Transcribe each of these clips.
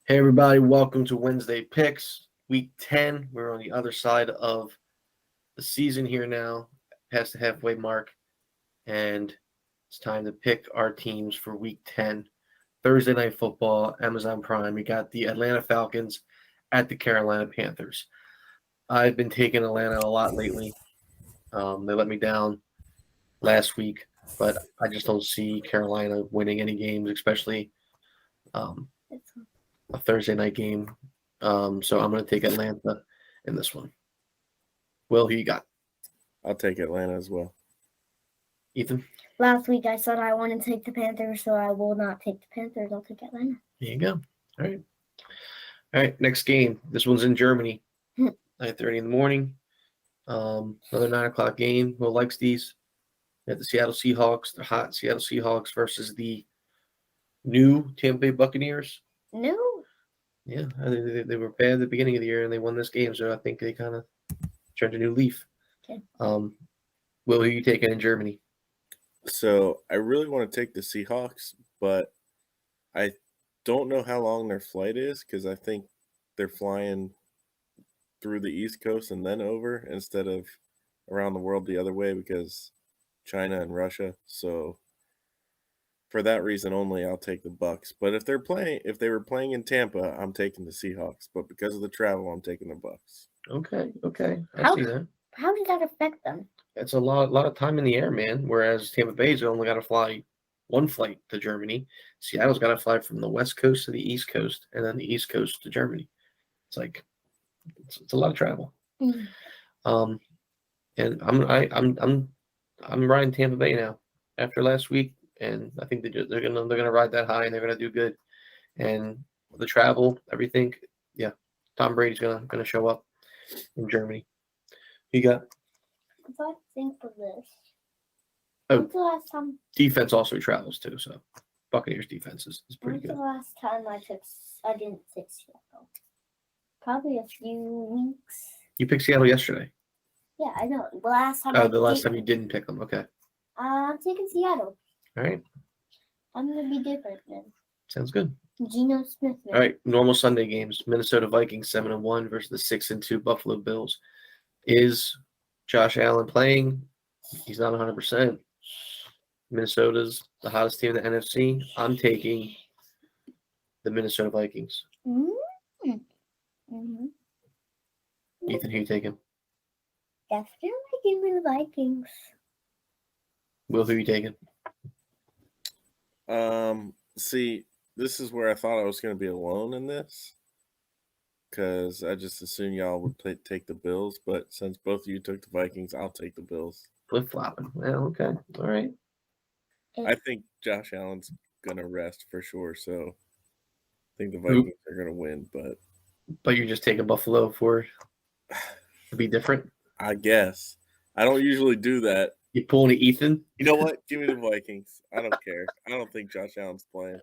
Hey everybody, welcome to Wednesday Picks, Week 10. We're on the other side of the season here now, past the halfway mark, and it's time to pick our teams for Week 10. Thursday Night Football, Amazon Prime. We got the Atlanta Falcons at the Carolina Panthers. I've been taking Atlanta a lot lately. They let me down last week, but I just don't see Carolina winning any games, especially um, a Thursday night game. So I'm going to take Atlanta in this one. Will, who you got? I'll take Atlanta as well. Ethan? Last week I said I want to take the Panthers, so I will not take the Panthers. I'll take Atlanta. There you go. All right. All right, next game. This one's in Germany. 9:30 in the morning. Another 9 o'clock game. Who likes these? We have the Seattle Seahawks, the hot Seattle Seahawks versus the new Tampa Bay Buccaneers. No. Yeah, they were bad at the beginning of the year, and they won this game, so I think they kind of turned a new leaf. Okay. Will, who are you taking in Germany? So I really want to take the Seahawks, but I don't know how long their flight is because I think they're flying through the East Coast and then over instead of around the world the other way because China and Russia. So for that reason only, I'll take the Bucks. But if they were playing in Tampa, I'm taking the Seahawks. But because of the travel, I'm taking the Bucks. Okay. I see that. How did that affect them? It's a lot of time in the air, man. Whereas Tampa Bay's only got to fly one flight to Germany. Seattle's got to fly from the West Coast to the East Coast, and then the East Coast to Germany. It's like it's a lot of travel. Mm. And I'm riding Tampa Bay now after last week, and I think they're gonna ride that high and they're gonna do good. And the travel, everything, yeah. Tom Brady's gonna show up in Germany. You got If I think of this, Oh. when's the last time? defense also travels too, so Buccaneers defense is pretty When's good. the last time I didn't take Seattle? Probably a few weeks. You picked Seattle yesterday. Yeah, I know. The last time. The last time you didn't pick them. Okay. I'm taking Seattle. All right. I'm gonna be different then. Sounds good. Geno Smith. All right. Normal Sunday games: Minnesota Vikings 7-1 versus the 6-2 Buffalo Bills. Is Josh Allen playing? He's not 100%. Minnesota's the hottest team in the NFC. I'm taking the Minnesota Vikings. Mm-hmm. Ethan, who you taking? Definitely give me the Vikings. Will, who you taking? See, this is where I thought I was going to be alone in this because I just assumed y'all would take the Bills. But since both of you took the Vikings, I'll take the Bills. Flip-flopping. Well, okay. All right. I think Josh Allen's going to rest for sure. So I think the Vikings are going to win. But you're just taking Buffalo to be different? I guess. I don't usually do that. You pulling a Ethan? You know what? Give me the Vikings. I don't care. I don't think Josh Allen's playing.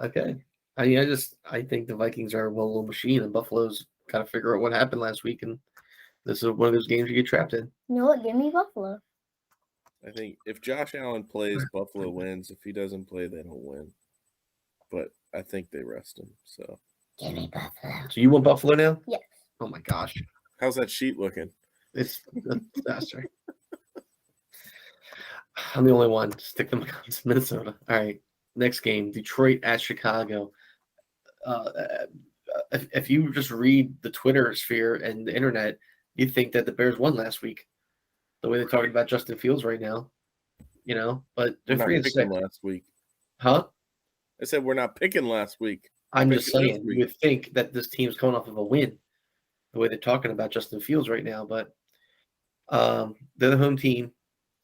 Okay. I think the Vikings are a well-oiled machine, and Buffalo's got to figure out what happened last week, and this is one of those games you get trapped in. You know what? Give me Buffalo. I think if Josh Allen plays, Buffalo wins. If he doesn't play, they don't win. But I think they rest him. So give me Buffalo. So you want Buffalo now? Yes. Oh my gosh. How's that sheet looking? It's a disaster. I'm the only one. Stick them against Minnesota. All right. Next game, Detroit at Chicago. If you just read the Twitter sphere and the internet, you'd think that the Bears won last week. The way they're talking about Justin Fields right now, but they're 3-6 last week. Huh? I said we're not picking last week. I'm just saying, you would think that this team's coming off of a win, the way they're talking about Justin Fields right now. But they're the home team,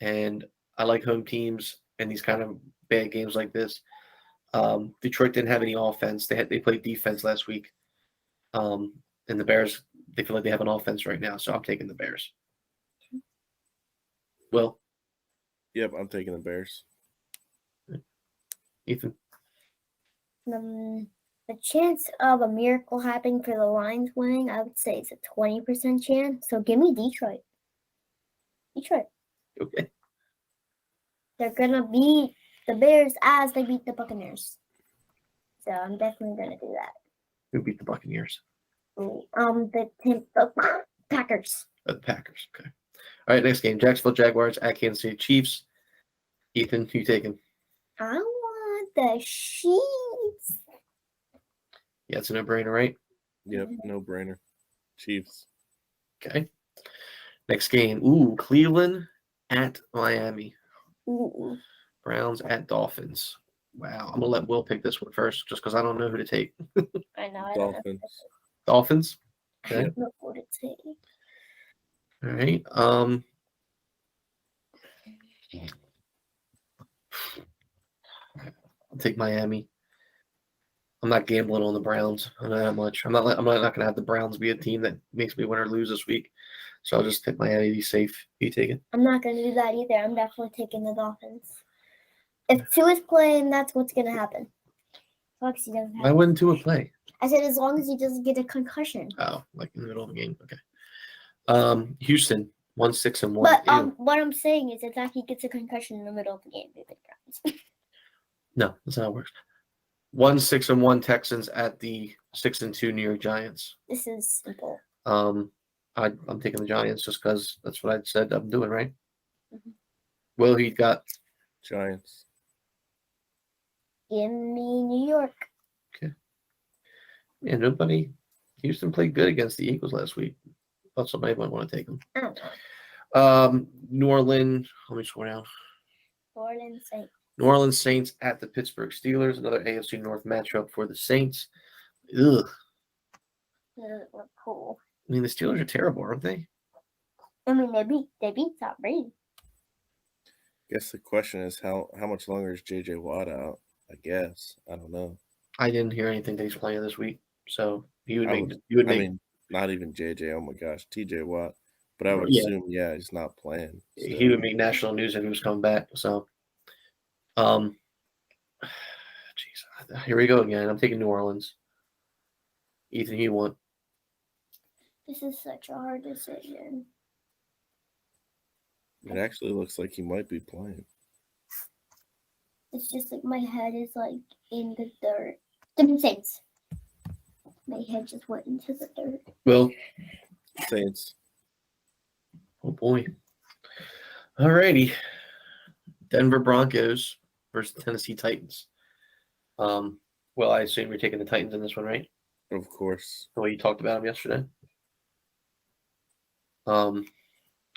and I like home teams and these kind of bad games like this. Detroit didn't have any offense. They played defense last week. And the Bears, they feel like they have an offense right now, so I'm taking the Bears. Will? Yep, I'm taking the Bears. Ethan? The chance of a miracle happening for the Lions winning, I would say it's a 20% chance. So give me Detroit. Okay. They're going to beat the Bears as they beat the Buccaneers. So I'm definitely going to do that. Who beat the Buccaneers? The Packers. The Packers. Okay. All right, next game. Jacksonville Jaguars at Kansas City Chiefs. Ethan, who you taking? I want the Chiefs. Yeah, it's a no-brainer, right? Yep, no brainer. Chiefs. Okay. Next game. Ooh, Cleveland at Miami. Ooh. Browns at Dolphins. Wow. I'm going to let Will pick this one first just because I don't know who to take. I know. I don't know. Dolphins. Dolphins? I Okay. don't know what to take. All right. I'll take Miami. I'm not gambling on the Browns. I know that much. I'm not going to have the Browns be a team that makes me win or lose this week. So I'll just pick Miami to be safe. Who you taking? I'm not going to do that either. I'm definitely taking the Dolphins. If Tua is playing, that's what's going to happen. Foxy doesn't Why have. wouldn't Tua play? I said as long as he doesn't get a concussion. Oh, like in the middle of the game. Okay. Houston 1-6-1. But what I'm saying is that he gets a concussion in the middle of the game. They pick Browns. No, that's not how it works. 1-6-1 Texans at the 6-2 New York Giants. This is simple. I'm taking the Giants just because that's what I said I'm doing, right? Mhm. Will, he got Giants. Give me New York. yeah. Nobody. Houston played good against the Eagles last week. Thought somebody might want to take them. I don't know. New Orleans. Let me scroll down. Orleans Saints. New Orleans Saints at the Pittsburgh Steelers. Another AFC North matchup for the Saints. Ugh. That doesn't look cool. I mean, the Steelers are terrible, aren't they? I mean, they beat Tom Brady. Guess the question is how much longer is JJ Watt out? I guess. I don't know. I didn't hear anything that he's playing this week, so you would I make. would- You would I make. mean, not even JJ. Oh my gosh, TJ Watt. But I would Yeah. assume, yeah, he's not playing. He still. would make national news if he was coming back. So, jeez, here we go again. I'm taking New Orleans. Ethan, who you want? This is such a hard decision. It actually looks like he might be playing. It's just like my head is like in the dirt. The Saints. My head just went into the dirt. Will. Saints. Oh boy. Alrighty. Denver Broncos versus Tennessee Titans. Well, I assume you're taking the Titans in this one, right? Of course. The way you talked about them yesterday.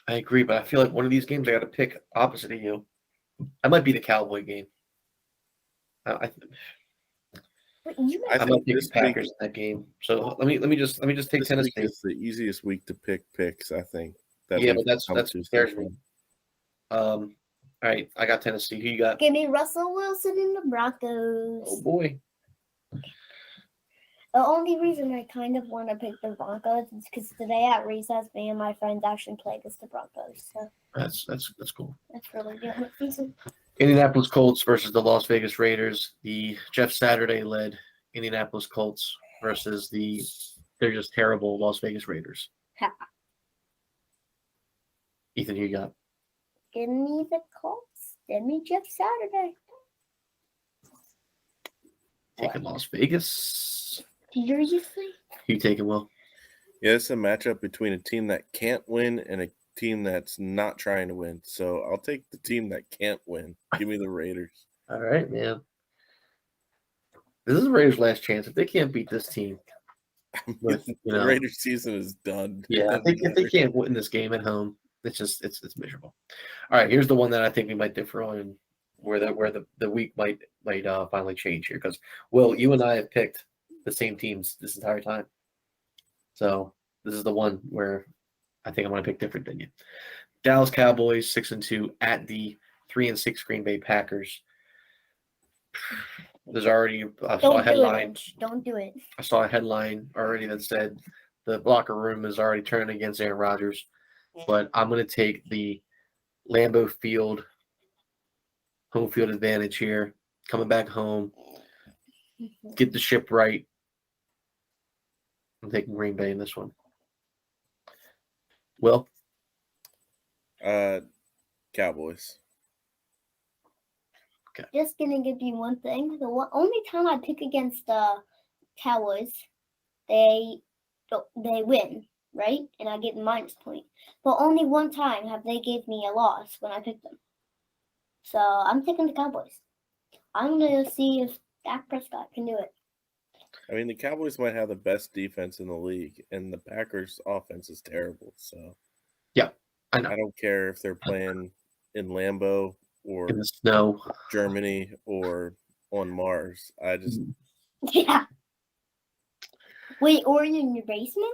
I agree, but I feel like one of these games I got to pick opposite of you. I might be the Cowboy game. I But you I might think pick this the Packers in that game. So let me just take This week Tennessee. is the easiest week to pick picks, I think. That Yeah, we've but that's come what to so scares me. far. All right, I got Tennessee. Who you got? give me Russell Wilson and the Broncos. Oh boy. The only reason I kind of want to pick the Broncos is because today at recess, me and my friends actually played against the Broncos. So That's cool. that's really the only reason. Indianapolis Colts versus the Las Vegas Raiders. The Jeff Saturday led Indianapolis Colts versus they're just terrible Las Vegas Raiders. Ha. Ethan, who you got? Give me the Colts. Give me Jeff Saturday. Taking Las Vegas. Seriously? Who you taking, Will? Yeah, it's a matchup between a team that can't win and a team that's not trying to win. So I'll take the team that can't win. Give me the Raiders. All right, man. This is the Raiders' last chance. If they can't beat this team, with, The Raiders season is done. Yeah, if they can't win this game at home, it's miserable. All right, here's the one that I think we might differ on, and where the week might finally change here. Because Will, you and I have picked the same teams this entire time, so this is the one where I think I'm going to pick different than you. Dallas Cowboys 6-2 at the 3-6 Green Bay Packers. There's already I saw a headline. Don't do it. I saw a headline already that said the locker room is already turning against Aaron Rodgers. But I'm going to take the Lambeau Field home field advantage here. Coming back home, get the ship right. I'm taking Green Bay in this one. Will? Cowboys. Just gonna give you one thing. The only time I pick against the Cowboys they win, right? And I get the minus point. But only one time have they gave me a loss when I picked them. So I'm taking the Cowboys. I'm gonna see if Dak Prescott can do it. I mean, the Cowboys might have the best defense in the league, and the Packers' offense is terrible. So I know. I don't care if they're playing in Lambeau or In the snow. Germany or on Mars. I just Yeah. Wait, or in your basement?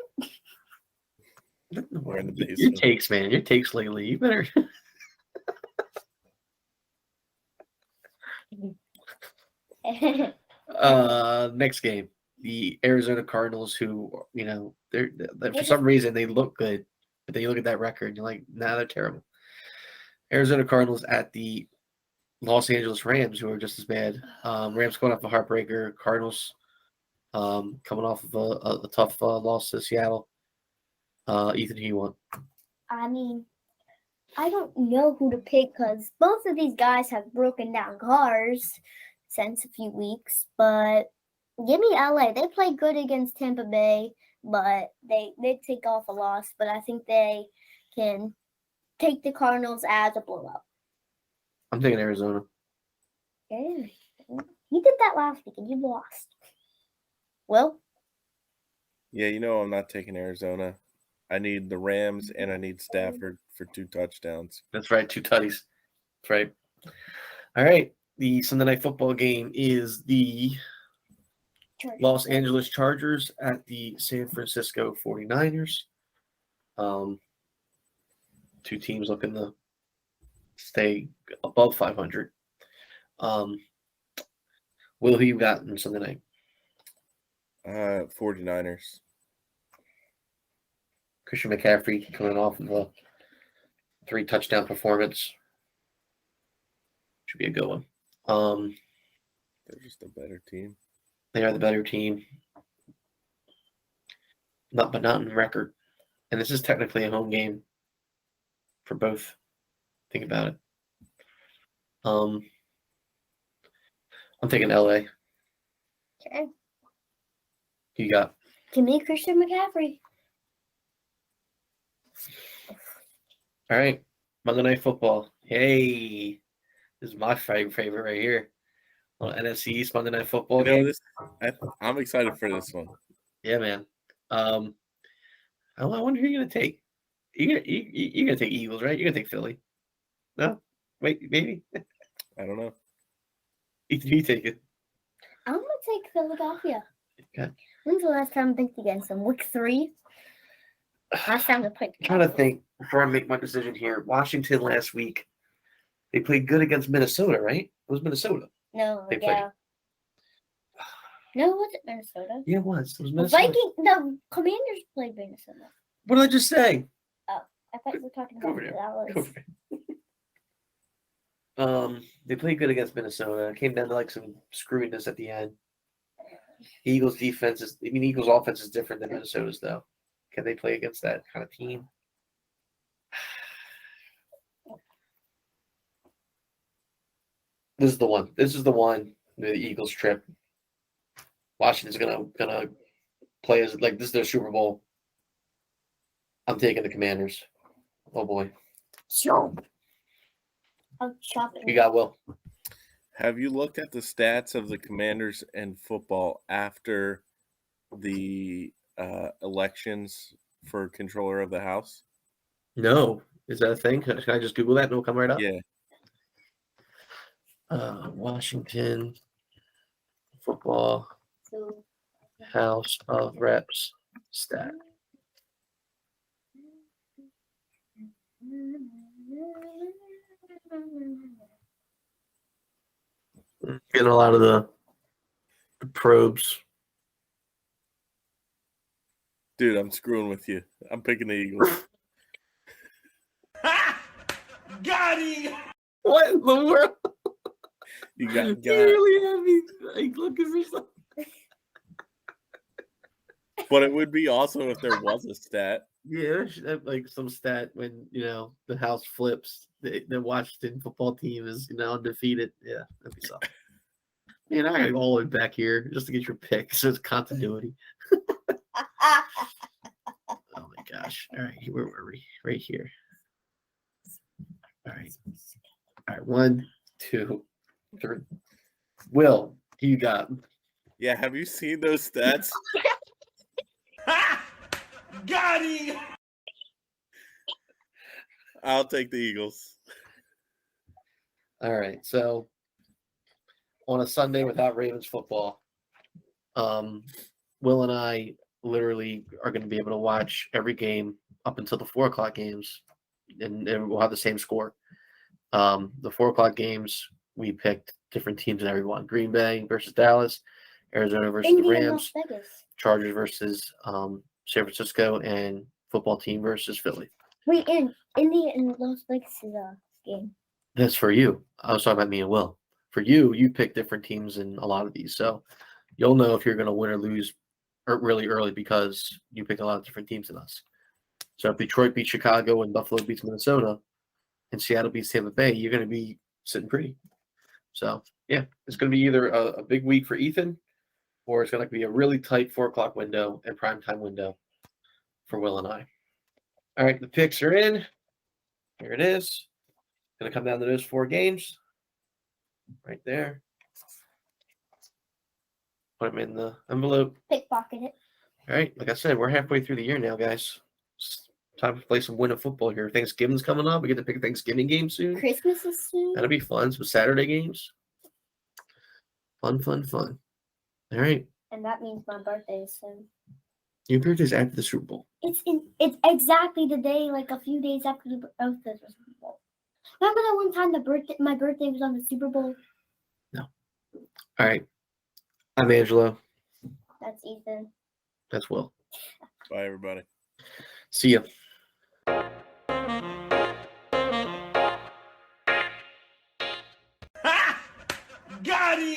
We're in the Your basement. takes, man. Your takes lately. You better. Next game, the Arizona Cardinals, who they're for some reason they look good, but then you look at that record and you're like, nah, they're terrible. Arizona Cardinals at the Los Angeles Rams, who are just as bad. Rams going off a heartbreaker. Cardinals coming off of a tough loss to Seattle. Ethan, who you want? I mean, I don't know who to pick because both of these guys have broken down cars since a few weeks. But give me LA. They played good against Tampa Bay, but they take off a loss. But I think they can take the Cardinals as a blowout. I'm taking Arizona. Yeah. You did that last week and you lost. Well, Yeah, I'm not taking Arizona. I need the Rams and I need Stafford for 2 touchdowns. That's right, 2 tutties. That's right. All right. The Sunday night football game is the Los Angeles Chargers at the San Francisco 49ers. Two teams looking to stay above 500. Will, who you got on Sunday night? 49ers. Christian McCaffrey coming off of a 3-touchdown performance. Should be a good one. They're just a better team. They are the better team. But not in record. And this is technically a home game for both. Think about it. I'm taking LA. okay. Who you got? Give me Christian McCaffrey. All right. Monday Night Football. Hey. This is my favorite right here. Well, NFC East Monday Night Football game. I'm excited for this one. Yeah, man. I wonder who you're gonna take. You're gonna take Eagles, right? You're gonna take Philly. No? Wait, maybe. I don't know. You take it. I'm gonna take Philadelphia. Okay. When's the last time I picked against them? Week 3? Last time I played. I'm trying to think before I make my decision here. Washington last week, they played good against Minnesota, right? It was Minnesota. No, They yeah. No, it wasn't Minnesota. Yeah, it was. It was The Minnesota. the Commanders played Minnesota. What did I just say? I thought you were talking Go about over there. that Go was. over there. They played good against Minnesota. It came down to like some screwiness at the end. Eagles defense is, Eagles offense is different than Minnesota's though. Can they play against that kind of team? This is the one. This is the one. The Eagles trip. Washington's gonna play as like this is their Super Bowl. I'm taking the Commanders. Oh boy. So, I'm chopping. You got Will. Have you looked at the stats of the Commanders in football after the elections for controller of the house? No. Is that a thing? Can I just Google that and it'll come right up? Yeah. Washington football So, House of Reps stat. Getting a lot of the probes. Dude, I'm screwing with you. I'm picking the Eagles. Got him! What in the world? You got You really have me like looking for something. But it would be awesome if there was a stat. Yeah, there should have like some stat when the house flips. The Washington football team is undefeated. Yeah, that'd be something. Man, I gotta go all the way back here just to get your pick, so it's continuity. Oh my gosh. All right, where were we? Right here. All right. All right, 1, 2, 3. Will, who you got? Yeah, have you seen those stats? Ha! Got him! I'll take the Eagles. All right, so on a Sunday without Ravens football, Will and I literally are going to be able to watch every game up until the 4 o'clock games, and we'll have the same score. The 4 o'clock games, we picked different teams in every one: Green Bay versus Dallas, Arizona versus Indy the and Rams, Las Vegas. Chargers versus San Francisco, and football team versus Philly. Wait, and Indy and Las Vegas is a game. That's for you. I was talking about me and Will. For you, you pick different teams in a lot of these, so you'll know if you're going to win or lose really early because you pick a lot of different teams than us. So if Detroit beats Chicago and Buffalo beats Minnesota and Seattle beats Tampa Bay, you're going to be sitting pretty. So, yeah, it's going to be either a big week for Ethan or it's going to be a really tight 4 o'clock window and primetime window for Will and I. All right, the picks are in. Here it is. Going to come down to those 4 games right there. Put them in the envelope. Pickpocket it. All right, like I said, we're halfway through the year now, guys. It's time to play some winning football here. Thanksgiving's coming up. We get to pick a Thanksgiving game soon. Christmas is soon. That'll be fun. Some Saturday games. Fun. All right. And that means my birthday is soon. Your birthday's after the Super Bowl. It's exactly the day, like a few days after the Super Bowl. Remember that one time my birthday was on the Super Bowl? No. All right. I'm Angelo. That's Ethan. That's Will. Bye, everybody. See ya. Ha! Got him!